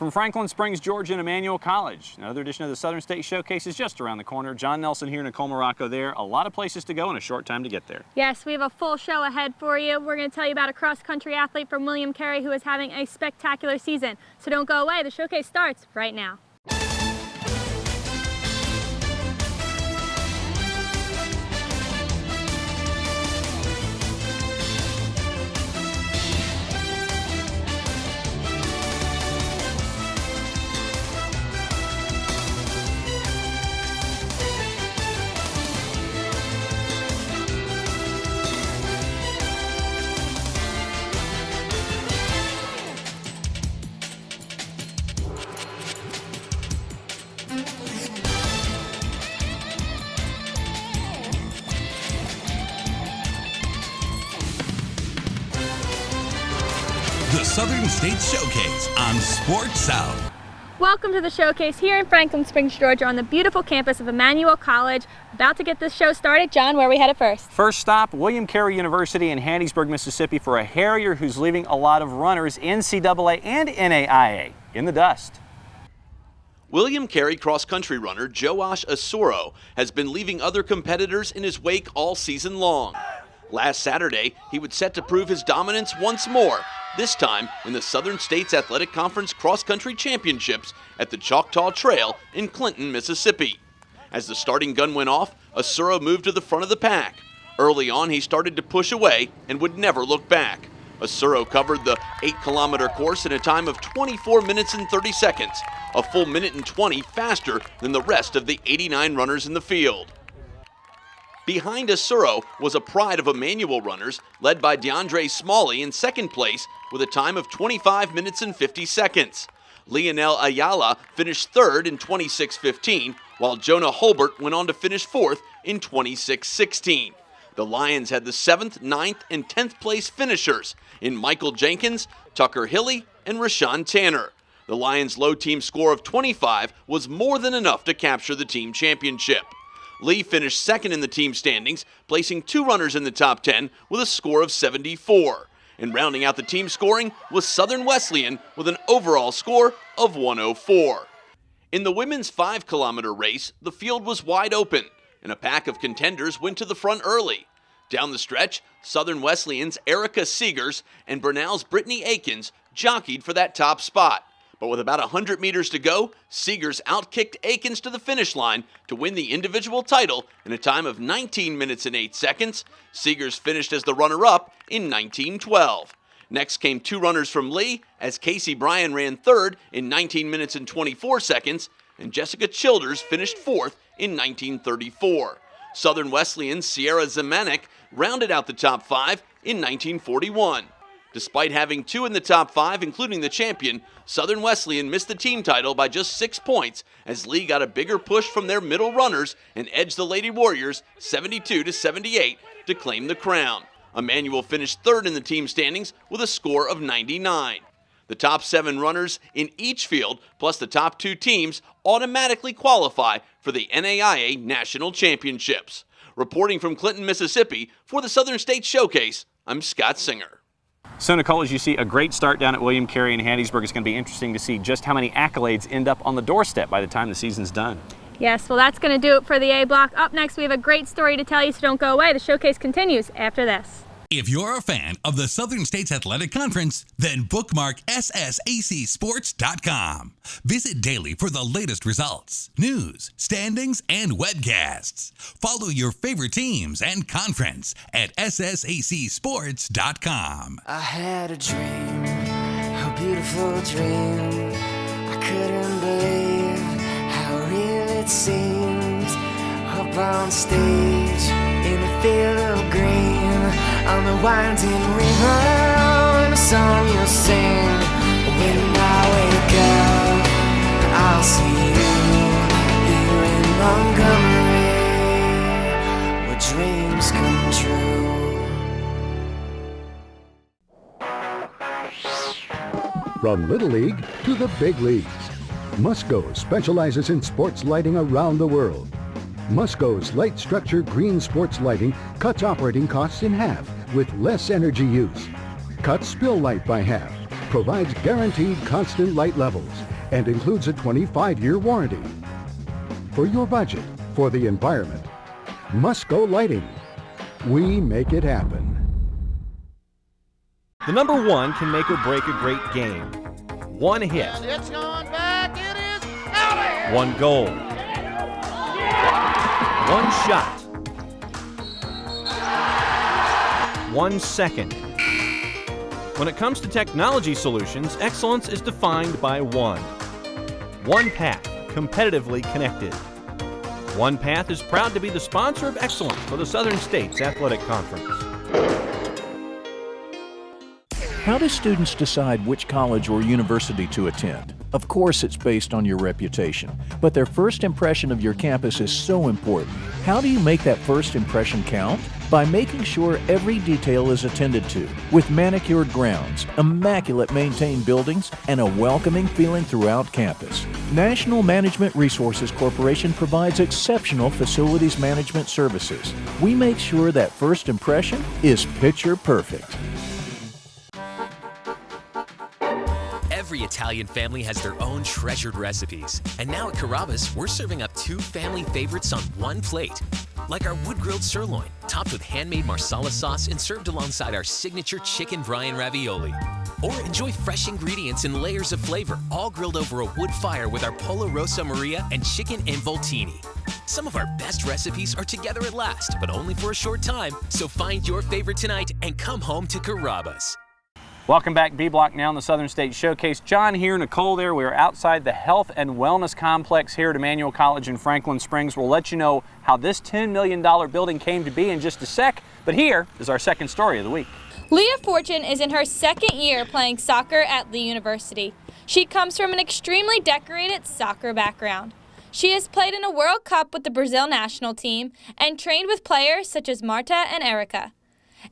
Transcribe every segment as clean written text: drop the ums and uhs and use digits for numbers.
From Franklin Springs, Georgia and Emmanuel College, another edition of the Southern State Showcase is just around the corner. John Nelson here, Nicole Morocco there. A lot of places to go and a short time to get there. Yes, we have a full show ahead for you. We're going to tell you about a cross-country athlete from William Carey who is having a spectacular season. So don't go away. The showcase starts right now. The Southern State Showcase on Sports South. Welcome to the showcase here in Franklin Springs, Georgia on the beautiful campus of Emmanuel College. About to get this show started. John, where are we headed first? First stop, William Carey University in Hattiesburg, Mississippi for a Harrier who's leaving a lot of runners, NCAA and NAIA, in the dust. William Carey cross-country runner Joash Asoro has been leaving other competitors in his wake all season long. Last Saturday, he was set to prove his dominance once more, this time in the Southern States Athletic Conference Cross-Country Championships at the Choctaw Trail in Clinton, Mississippi. As the starting gun went off, Asuro moved to the front of the pack. Early on, he started to push away and would never look back. Asuro covered the 8-kilometer course in a time of 24 minutes and 30 seconds, a full minute and 20 faster than the rest of the 89 runners in the field. Behind Asuro was a pride of Emmanuel runners led by DeAndre Smalley in second place with a time of 25 minutes and 50 seconds. Leonel Ayala finished third in 26:15, while Jonah Holbert went on to finish fourth in 26:16. The Lions had the 7th, 9th, and 10th place finishers in Michael Jenkins, Tucker Hilly, and Rashawn Tanner. The Lions' low team score of 25 was more than enough to capture the team championship. Lee finished second in the team standings, placing 2 runners in the top 10 with a score of 74. And rounding out the team scoring was Southern Wesleyan with an overall score of 104. In the women's 5-kilometer race, the field was wide open, and a pack of contenders went to the front early. Down the stretch, Southern Wesleyan's Erica Seegers and Bernal's Brittany Akins jockeyed for that top spot. But with about 100 meters to go, Seegers outkicked Akins to the finish line to win the individual title in a time of 19 minutes and 8 seconds. Seegers finished as the runner-up in 19:12. Next came 2 runners from Lee as Casey Bryan ran third in 19 minutes and 24 seconds, and Jessica Childers finished fourth in 19:34. Southern Wesleyan's Sierra Zemanek rounded out the top 5 in 19:41. Despite having 2 in the top 5, including the champion, Southern Wesleyan missed the team title by just 6 points as Lee got a bigger push from their middle runners and edged the Lady Warriors 72-78 to claim the crown. Emmanuel finished third in the team standings with a score of 99. The top 7 runners in each field, plus the top 2 teams, automatically qualify for the NAIA National Championships. Reporting from Clinton, Mississippi, for the Southern State Showcase, I'm Scott Singer. So, Nicole, as you see a great start down at William Carey in Hattiesburg, it's going to be interesting to see just how many accolades end up on the doorstep by the time the season's done. Yes, well, that's going to do it for the A block. Up next, we have a great story to tell you, so don't go away. The showcase continues after this. If you're a fan of the Southern States Athletic Conference, then bookmark ssacsports.com. Visit daily for the latest results, news, standings, and webcasts. Follow your favorite teams and conference at ssacsports.com. I had a dream, a beautiful dream. I couldn't believe how real it seemed. Up on stage in the field of green, on the winding river, and a song you'll sing. When I wake up, I'll see you here in Montgomery, where dreams come true. From Little League to the big leagues, Musco specializes in sports lighting around the world. Musco's light structure green sports lighting cuts operating costs in half with less energy use, cuts spill light by half, provides guaranteed constant light levels, and includes a 25-year warranty. For your budget, for the environment, Musco Lighting. We make it happen. The number one can make or break a great game. One hit. And it's going back. It is out of here. One goal. One shot. 1 second. When it comes to technology solutions, excellence is defined by one. OnePath, competitively connected. OnePath is proud to be the sponsor of excellence for the Southern States Athletic Conference. How do students decide which college or university to attend? Of course, it's based on your reputation, but their first impression of your campus is so important. How do you make that first impression count? By making sure every detail is attended to, with manicured grounds, immaculate maintained buildings, and a welcoming feeling throughout campus. National Management Resources Corporation provides exceptional facilities management services. We make sure that first impression is picture perfect. Every Italian family has their own treasured recipes. And now at Carrabba's, we're serving up 2 family favorites on one plate. Like our wood-grilled sirloin, topped with handmade marsala sauce and served alongside our signature chicken brine ravioli. Or enjoy fresh ingredients and layers of flavor, all grilled over a wood fire with our Pollo Rosa Maria and chicken involtini. Some of our best recipes are together at last, but only for a short time. So find your favorite tonight and come home to Carrabba's. Welcome back, B Block now in the Southern State Showcase. John here, Nicole there. We are outside the Health and Wellness Complex here at Emmanuel College in Franklin Springs. We'll let you know how this $10 million building came to be in just a sec, but here is our second story of the week. Leah Fortune is in her second year playing soccer at Lee University. She comes from an extremely decorated soccer background. She has played in a World Cup with the Brazil national team and trained with players such as Marta and Erica.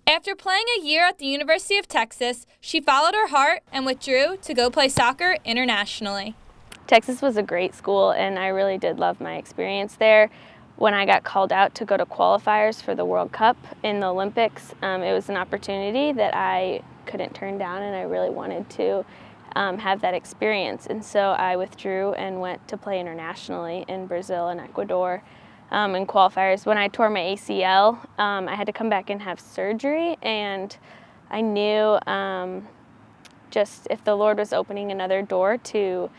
After playing a year at the University of Texas, she followed her heart and withdrew to go play soccer internationally. Texas was a great school, and I really did love my experience there. When I got called out to go to qualifiers for the World Cup in the Olympics, it was an opportunity that I couldn't turn down, and I really wanted to have that experience. And so I withdrew and went to play internationally in Brazil and Ecuador. In qualifiers. When I tore my ACL, I had to come back and have surgery, and I knew just if the Lord was opening another door to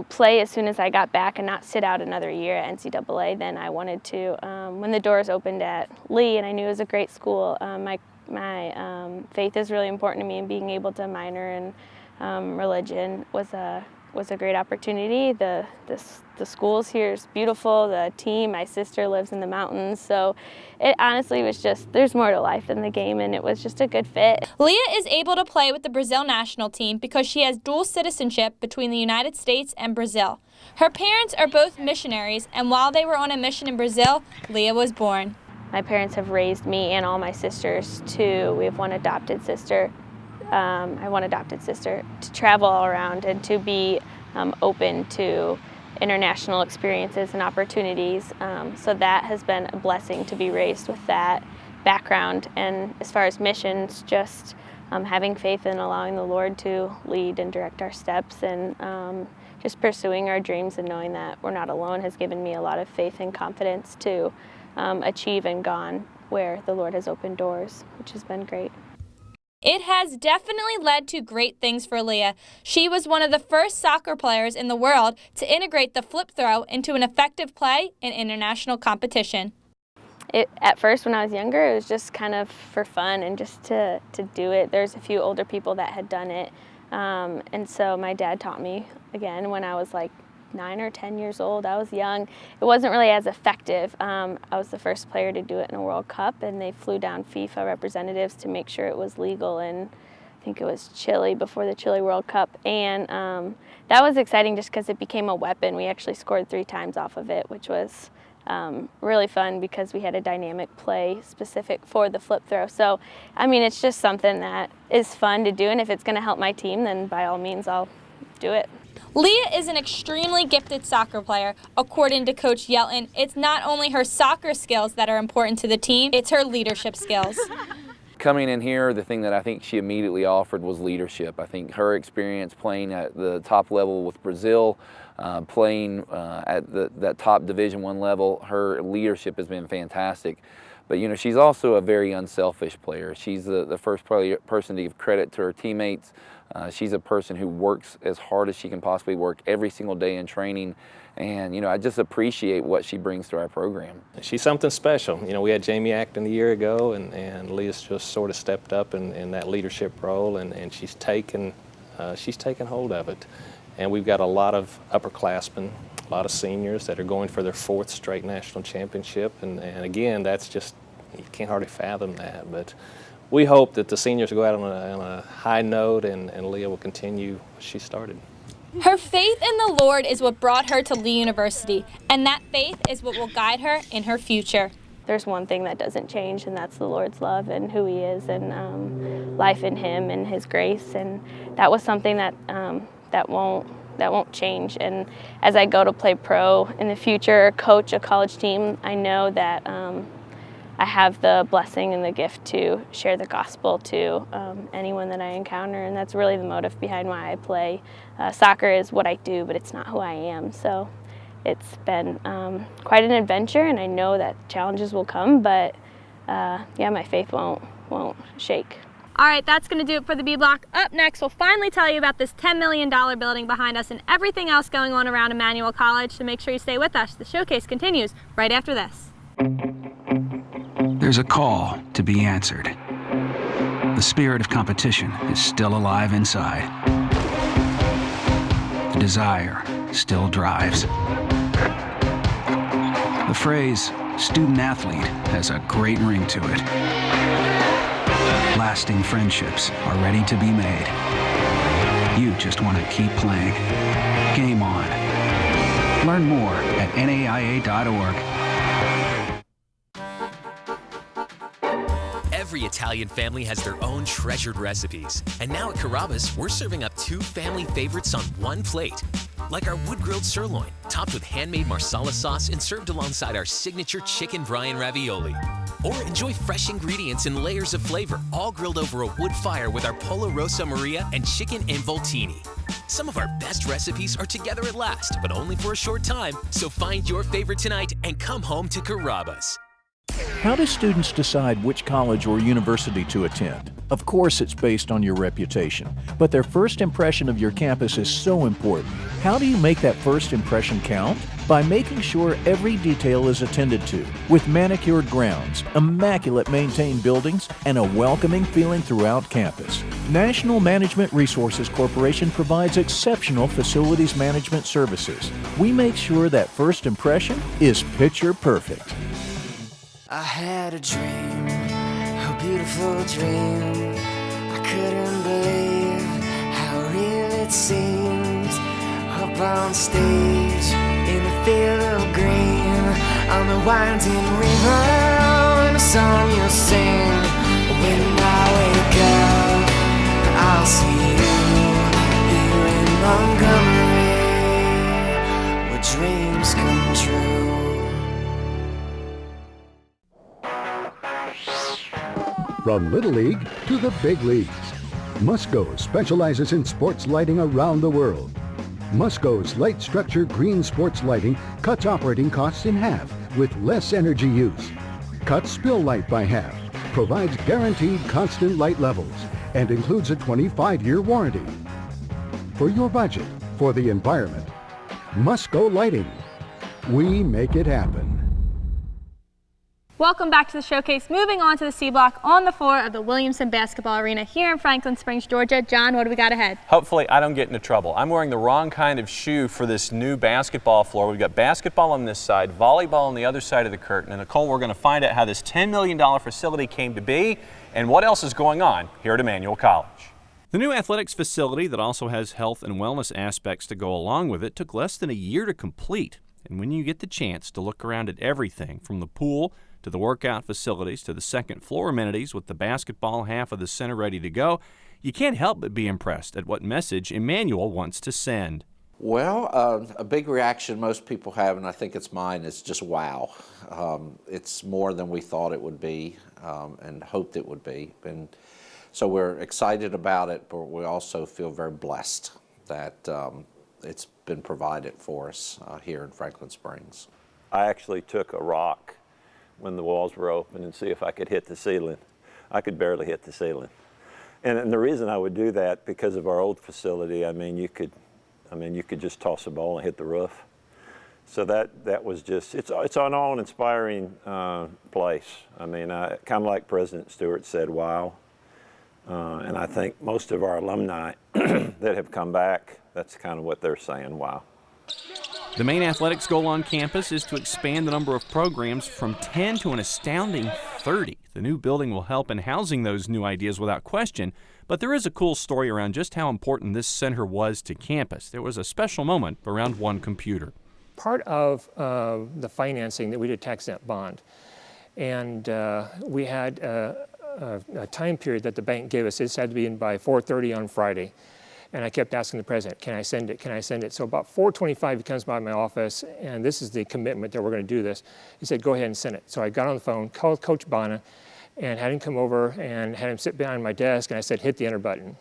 play as soon as I got back and not sit out another year at NCAA, then I wanted to. When the doors opened at Lee, and I knew it was a great school, my faith is really important to me, and being able to minor in religion was a great opportunity. The schools here is beautiful. The team, my sister lives in the mountains, so it honestly was just, there's more to life than the game, and it was just a good fit. Leah is able to play with the Brazil national team because she has dual citizenship between the United States and Brazil. Her parents are both missionaries, and while they were on a mission in Brazil, Leah was born. My parents have raised me and all my sisters too. We have one adopted sister. I have one adopted sister, to travel all around and to be open to international experiences and opportunities. So that has been a blessing to be raised with that background. And as far as missions, just having faith and allowing the Lord to lead and direct our steps, and just pursuing our dreams and knowing that we're not alone has given me a lot of faith and confidence to achieve and gone where the Lord has opened doors, which has been great. It has definitely led to great things for Leah. She was one of the first soccer players in the world to integrate the flip throw into an effective play in international competition. At first, when I was younger, it was just kind of for fun and just to do it. There's a few older people that had done it, and so my dad taught me again when I was like 9 or 10 years old. I was young. It wasn't really as effective. I was the first player to do it in a World Cup, and they flew down FIFA representatives to make sure it was legal, and I think it was Chile before the Chile World Cup. And that was exciting just because it became a weapon. We actually scored 3 times off of it, which was really fun because we had a dynamic play specific for the flip throw. So, I mean, it's just something that is fun to do, and if it's going to help my team, then by all means I'll do it. Leah is an extremely gifted soccer player. According to Coach Yelton, it's not only her soccer skills that are important to the team, it's her leadership skills. Coming in here, the thing that I think she immediately offered was leadership. I think her experience playing at the top level with Brazil, playing at that top Division I level, her leadership has been fantastic. But you know, she's also a very unselfish player. She's the first person to give credit to her teammates. She's a person who works as hard as she can possibly work every single day in training. And you know, I just appreciate what she brings to our program. She's something special. You know, we had Jamie Acton a year ago, and Leah's just sort of stepped up in that leadership role, and she's taken hold of it. And we've got a lot of upperclassmen, a lot of seniors that are going for their 4th straight national championship. And again, that's just, you can't hardly fathom that. But we hope that the seniors go out on a high note, and Leah will continue what she started. Her faith in the Lord is what brought her to Lee University, and that faith is what will guide her in her future. There's one thing that doesn't change, and that's the Lord's love and who He is, and life in Him and His grace. And that was something that that won't change. And as I go to play pro in the future, coach a college team, I know that I have the blessing and the gift to share the gospel to anyone that I encounter, and that's really the motive behind why I play. Soccer is what I do, but it's not who I am. So it's been quite an adventure, and I know that challenges will come, but yeah, my faith won't shake. All right, that's going to do it for the B Block. Up next, we'll finally tell you about this $10 million building behind us and everything else going on around Emmanuel College, so make sure you stay with us. The showcase continues right after this. There's a call to be answered. The spirit of competition is still alive inside. The desire still drives. The phrase student athlete has a great ring to it. Lasting friendships are ready to be made. You just want to keep playing. Game on. Learn more at naia.org. Every Italian family has their own treasured recipes. And now at Carrabba's, we're serving up 2 family favorites on one plate. Like our wood-grilled sirloin, topped with handmade marsala sauce and served alongside our signature chicken brine ravioli. Or enjoy fresh ingredients and layers of flavor, all grilled over a wood fire with our Pollo Rosa Maria and chicken involtini. Some of our best recipes are together at last, but only for a short time. So find your favorite tonight and come home to Carrabba's. How do students decide which college or university to attend? Of course, it's based on your reputation, but their first impression of your campus is so important. How do you make that first impression count? By making sure every detail is attended to, with manicured grounds, immaculate maintained buildings, and a welcoming feeling throughout campus. National Management Resources Corporation provides exceptional facilities management services. We make sure that first impression is picture perfect. I had a dream, a beautiful dream. I couldn't believe how real it seemed. Up on stage, in a field of green, on the winding river, and a song you'll sing. When I wake up, I'll see you here in Montgomery, where dreams come true. From Little League to the big leagues, Musco specializes in sports lighting around the world. Musco's light structure green sports lighting cuts operating costs in half with less energy use, cuts spill light by half, provides guaranteed constant light levels, and includes a 25-year warranty. For your budget, for the environment, Musco Lighting. We make it happen. Welcome back to the showcase. Moving on to the C Block on the floor of the Williamson Basketball Arena here in Franklin Springs, Georgia. John, what do we got ahead? Hopefully I don't get into trouble. I'm wearing the wrong kind of shoe for this new basketball floor. We've got basketball on this side, volleyball on the other side of the curtain. And Nicole, we're going to find out how this $10 million facility came to be and what else is going on here at Emmanuel College. The new athletics facility that also has health and wellness aspects to go along with it took less than a year to complete. And when you get the chance to look around at everything from the pool to the workout facilities to the second floor amenities with the basketball half of the center ready to go, you can't help but be impressed at what message Emmanuel wants to send. Well, a big reaction most people have, and I think it's mine, is just wow. It's more than we thought it would be and hoped it would be. And so we're excited about it, but we also feel very blessed that it's been provided for us here in Franklin Springs. I actually took a rock when the walls were open and see if I could hit the ceiling. I could barely hit the ceiling. And the reason I would do that, because of our old facility, I mean, you could just toss a ball and hit the roof. So that was just, it's an awe-inspiring place. I mean, kind of like President Stewart said, wow. And I think most of our alumni that have come back, that's kind of what they're saying, wow. The main athletics goal on campus is to expand the number of programs from 10 to an astounding 30. The new building will help in housing those new ideas without question, but there is a cool story around just how important this center was to campus. There was a special moment around one computer. Part of the financing that we did tax-exempt bond, and we had a time period that the bank gave us. This had to be in by 4:30 on Friday. And I kept asking the president, can I send it, can I send it? So about 4:25 he comes by my office, and this is the commitment that we're going to do this. He said, go ahead and send it. So I got on the phone, called Coach Bonner, and had him come over and had him sit behind my desk, and I said, hit the enter button.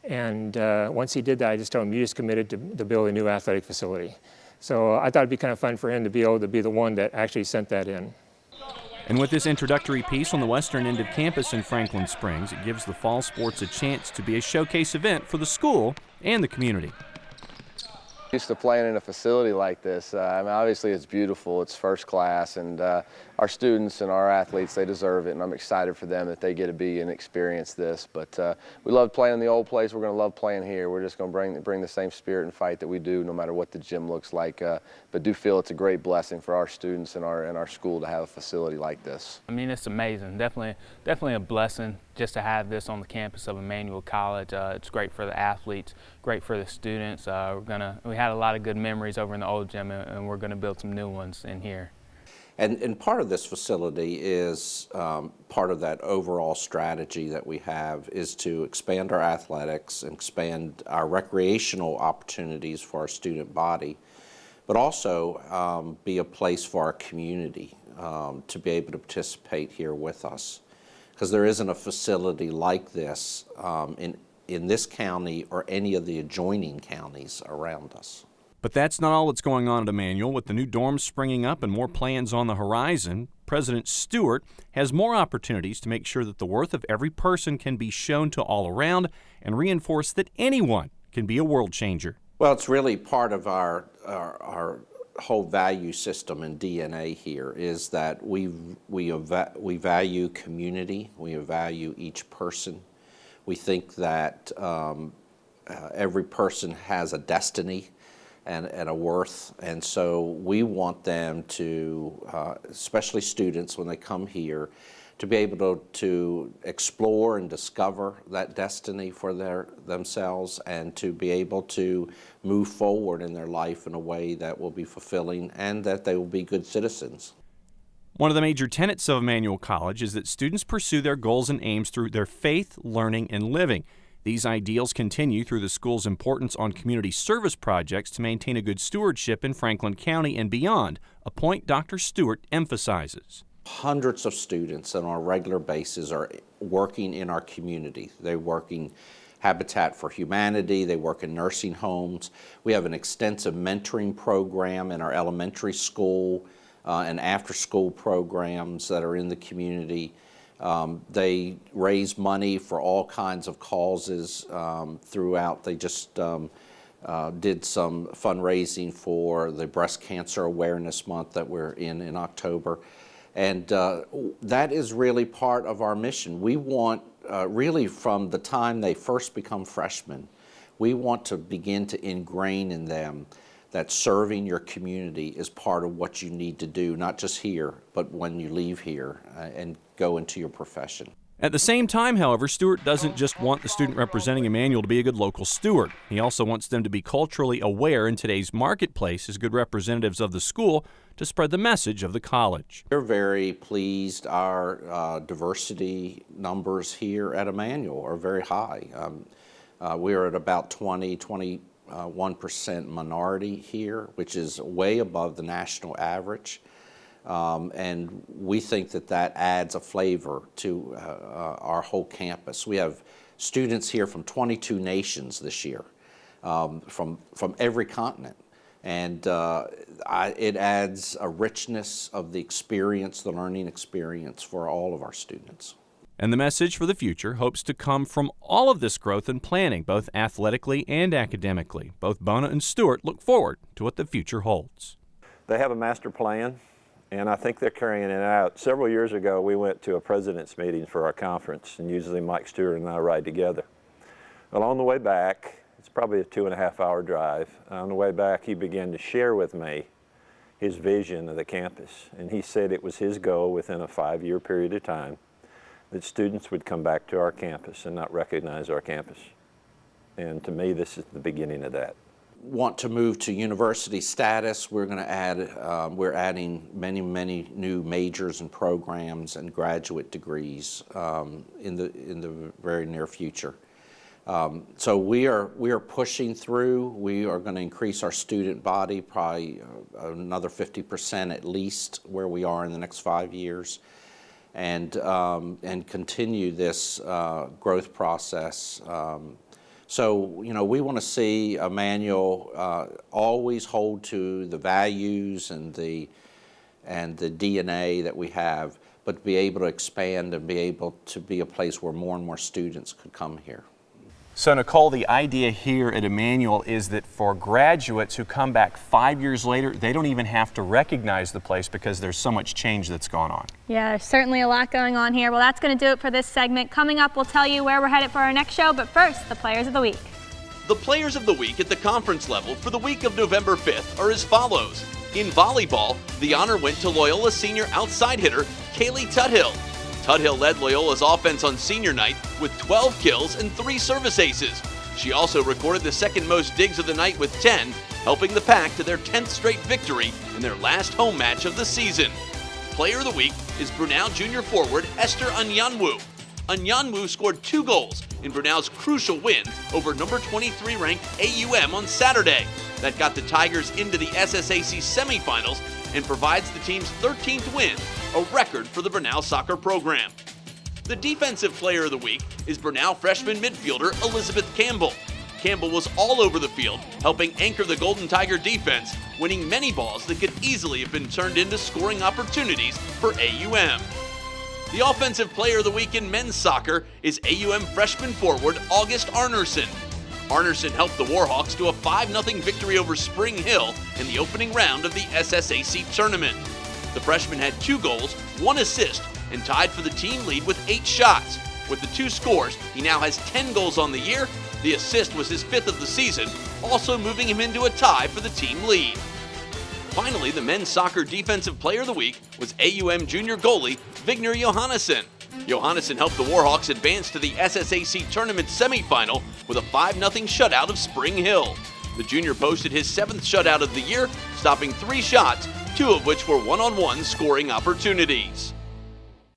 And once he did that, I just told him, you just committed to build a new athletic facility. So I thought it'd be kind of fun for him to be able to be the one that actually sent that in. And with this introductory piece on the western end of campus in Franklin Springs, it gives the fall sports a chance to be a showcase event for the school and the community. Used to playing in a facility like this. I mean, obviously it's beautiful, it's first class, and our students and our athletes, they deserve it, and I'm excited for them that they get to be and experience this. But we love playing in the old place, we're going to love playing here. We're just going to bring the same spirit and fight that we do no matter what the gym looks like, but do feel it's a great blessing for our students and our school to have a facility like this. I mean, it's amazing, definitely a blessing just to have this on the campus of Emmanuel College. It's great for the athletes, great for the students. We had a lot of good memories over in the old gym, and we're going to build some new ones in here. And part of this facility is part of that overall strategy that we have is to expand our athletics and expand our recreational opportunities for our student body, but also be a place for our community to be able to participate here with us. Because there isn't a facility like this in this county or any of the adjoining counties around us. But that's not all that's going on at Emmanuel. With the new dorms springing up and more plans on the horizon, President Stewart has more opportunities to make sure that the worth of every person can be shown to all around and reinforce that anyone can be a world changer. Well, it's really part of our whole value system and DNA here is that we value community, we value each person. We think that every person has a destiny and a worth, and so we want them to, especially students when they come here, to be able to explore and discover that destiny for themselves and to be able to move forward in their life in a way that will be fulfilling and that they will be good citizens. One of the major tenets of Emmanuel College is that students pursue their goals and aims through their faith, learning, and living. These ideals continue through the school's importance on community service projects to maintain a good stewardship in Franklin County and beyond, a point Dr. Stewart emphasizes. Hundreds of students on a regular basis are working in our community. They're working Habitat for Humanity, they work in nursing homes. We have an extensive mentoring program in our elementary school and after-school programs that are in the community. They raise money for all kinds of causes throughout. They just did some fundraising for the Breast Cancer Awareness Month that we're in October. And that is really part of our mission. We want, really from the time they first become freshmen, we want to begin to ingrain in them that serving your community is part of what you need to do, not just here, but when you leave here and go into your profession. At the same time, however, Stewart doesn't just want the student representing Emmanuel to be a good local steward. He also wants them to be culturally aware in today's marketplace as good representatives of the school to spread the message of the college. We're very pleased. Our diversity numbers here at Emmanuel are very high. We're at about 20 1% minority here, which is way above the national average. And we think that that adds a flavor to our whole campus. We have students here from 22 nations this year, from every continent. And it adds a richness of the experience, the learning experience for all of our students. And the message for the future hopes to come from all of this growth and planning, both athletically and academically. Both Bona and Stewart look forward to what the future holds. They have a master plan, and I think they're carrying it out. Several years ago, we went to a president's meeting for our conference, and usually Mike Stewart and I ride together. Well, on the way back, it's probably a 2.5-hour drive. On the way back, he began to share with me his vision of the campus, and he said it was his goal within a 5-year period of time that students would come back to our campus and not recognize our campus. And to me, this is the beginning of that. Want to move to university status. We're going to add, we're adding many new majors and programs and graduate degrees in the very near future. So we are pushing through. We are going to increase our student body probably another 50% at least where we are in the next 5 years, and continue this growth process. So, you know, we want to see Emmanuel always hold to the values and the DNA that we have, but be able to expand and be able to be a place where more and more students could come here. So Nicole, the idea here at Emmanuel is that for graduates who come back 5 years later, they don't even have to recognize the place because there's so much change that's gone on. Yeah, there's certainly a lot going on here. Well, that's going to do it for this segment. Coming up, we'll tell you where we're headed for our next show, but first, the Players of the Week. The Players of the Week at the conference level for the week of November 5th are as follows. In volleyball, the honor went to Loyola senior outside hitter Kaylee Tuthill. Tuthill led Loyola's offense on senior night with 12 kills and 3 service aces. She also recorded the second most digs of the night with 10, helping the Pack to their 10th straight victory in their last home match of the season. Player of the Week is Brunel junior forward Esther Anyanwu. Anyanwu scored 2 goals in Brunel's crucial win over number 23 ranked AUM on Saturday. That got the Tigers into the SSAC semifinals and provides the team's 13th win, a record for the Brunel soccer program. The Defensive Player of the Week is Brunel freshman midfielder Elizabeth Campbell. Campbell was all over the field, helping anchor the Golden Tiger defense, winning many balls that could easily have been turned into scoring opportunities for AUM. The Offensive Player of the Week in men's soccer is AUM freshman forward August Arnerson. Arnerson helped the Warhawks to a 5-0 victory over Spring Hill in the opening round of the SSAC tournament. The freshman had 2 goals, 1 assist, and tied for the team lead with 8 shots. With the 2 scores, he now has 10 goals on the year. The assist was his 5th of the season, also moving him into a tie for the team lead. Finally, the men's soccer Defensive Player of the Week was AUM junior goalie Vigner Johannesson. Johannesson helped the Warhawks advance to the SSAC tournament semifinal with a 5-0 shutout of Spring Hill. The junior posted his 7th shutout of the year, stopping 3 shots, 2 of which were one-on-one scoring opportunities.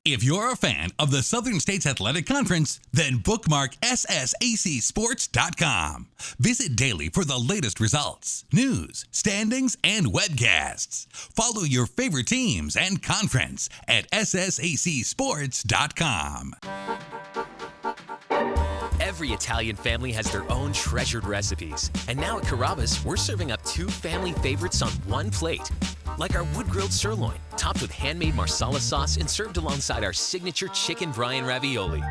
If you're a fan of the Southern States Athletic Conference, then bookmark ssacsports.com. Visit daily for the latest results, news, standings, and webcasts. Follow your favorite teams and conference at ssacsports.com. Every Italian family has their own treasured recipes. And now at Carrabba's, we're serving up 2 family favorites on one plate. Like our wood-grilled sirloin, topped with handmade marsala sauce and served alongside our signature chicken brine ravioli.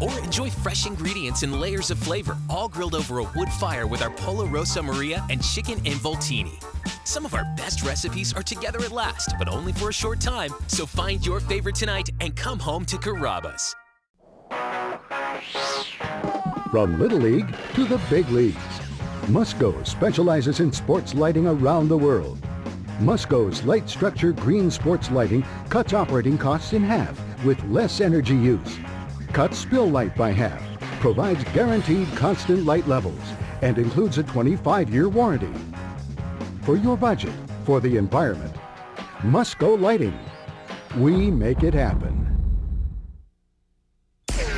Or enjoy fresh ingredients and layers of flavor, all grilled over a wood fire with our Pollo Rosa Maria and chicken involtini. Some of our best recipes are together at last, but only for a short time. So find your favorite tonight and come home to Carrabba's. From Little League to the big leagues, Musco specializes in sports lighting around the world. Musco's light structure green sports lighting cuts operating costs in half with less energy use, cuts spill light by half, provides guaranteed constant light levels, and includes a 25-year warranty. For your budget, for the environment, Musco Lighting. We make it happen.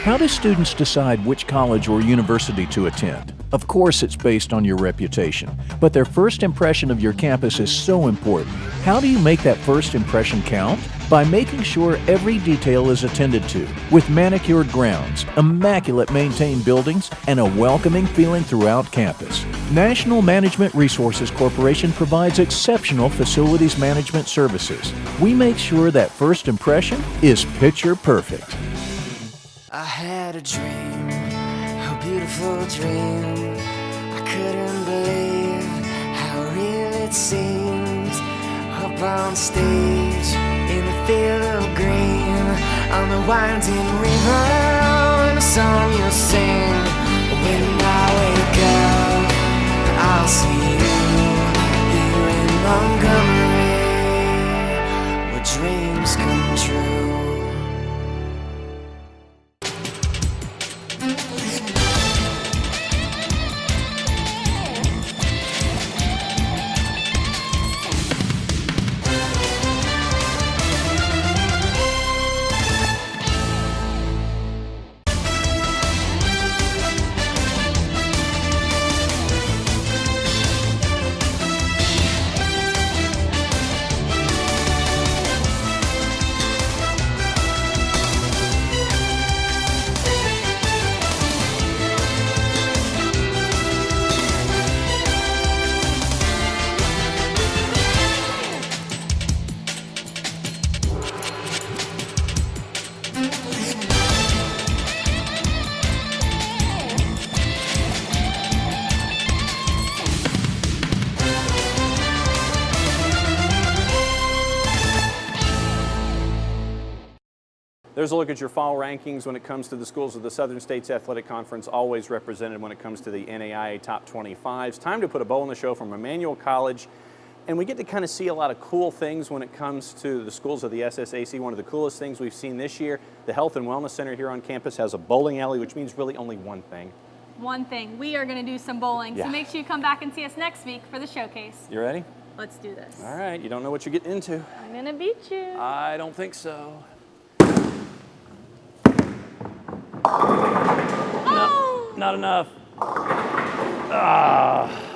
How do students decide which college or university to attend? Of course, it's based on your reputation, but their first impression of your campus is so important. How do you make that first impression count? By making sure every detail is attended to, with manicured grounds, immaculate maintained buildings, and a welcoming feeling throughout campus. National Management Resources Corporation provides exceptional facilities management services. We make sure that first impression is picture perfect. I had a dream, a beautiful dream. I couldn't believe how real it seemed. Up on stage, in a field of green, on the winding river, and a song you'll sing. When I wake up, I'll see you here in Montgomery, where dreams come true. There's a look at your fall rankings when it comes to the schools of the Southern States Athletic Conference, always represented when it comes to the NAIA Top 25s. Time to put a bow on the show from Emmanuel College, and we get to kind of see a lot of cool things when it comes to the schools of the SSAC. One of the coolest things we've seen this year, the Health and Wellness Center here on campus has a bowling alley, which means really only one thing. One thing, we are going to do some bowling, Yeah. so make sure you come back and see us next week for the showcase. You ready? Let's do this. All right, you don't know what you're getting into. I'm going to beat you. I don't think so. Oh! Not enough. Ah.